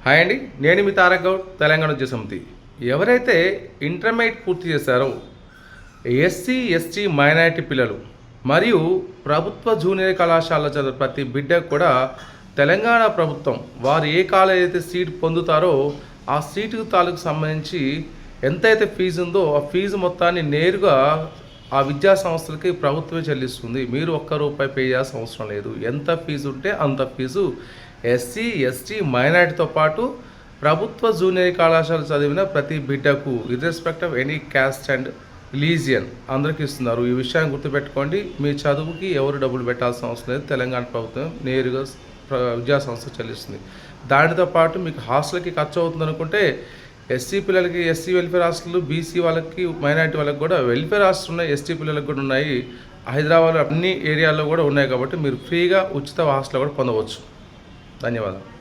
Hi అండి, నేను మీ తారక్ గౌడ్, తెలంగాణ ఉద్యోగ సమితి. ఎవరైతే ఇంటర్మీడియట్ పూర్తి చేశారో ఎస్సీ ఎస్టీ మైనారిటీ పిల్లలు మరియు ప్రభుత్వ జూనియర్ కళాశాల చదువు ప్రతి బిడ్డకు కూడా తెలంగాణ ప్రభుత్వం వారు ఏ కాలేజ్ అయితే సీట్ పొందుతారో ఆ సీటుకు తాలూకు సంబంధించి ఎంతైతే ఫీజు ఉందో ఆ ఫీజు మొత్తాన్ని నేరుగా ఆ విద్యా సంస్థలకి ప్రభుత్వమే చెల్లిస్తుంది. మీరు ₹1 పే చేయాల్సిన అవసరం లేదు. ఎంత ఫీజు ఉంటే అంత ఫీజు ఎస్సీ ఎస్టీ మైనారిటీతో పాటు ప్రభుత్వ జూనియర్ కళాశాల చదివిన ప్రతి బిడ్డకు irrespective of any caste and religion అందరికీ ఇస్తున్నారు. ఈ విషయాన్ని గుర్తుపెట్టుకోండి. మీ చదువుకి ఎవరు డబ్బులు పెట్టాల్సిన అవసరం లేదు. తెలంగాణ ప్రభుత్వం నేరుగా విద్యా సంస్థ చెల్లిస్తుంది. దానితో పాటు మీకు హాస్టల్కి ఖర్చు అవుతుంది అనుకుంటే ఎస్సీ పిల్లలకి ఎస్సీ వెల్ఫేర్ హాస్టల్, బీసీ వాళ్ళకి మైనారిటీ వాళ్ళకి కూడా వెల్ఫేర్ హాస్టల్ ఉన్నాయి, ఎస్టీ పిల్లలకు కూడా ఉన్నాయి. హైదరాబాద్ అన్ని ఏరియాల్లో కూడా ఉన్నాయి కాబట్టి మీరు ఫ్రీగా ఉచిత హాస్టల్ కూడా పొందవచ్చు. ధన్యవాదాలు.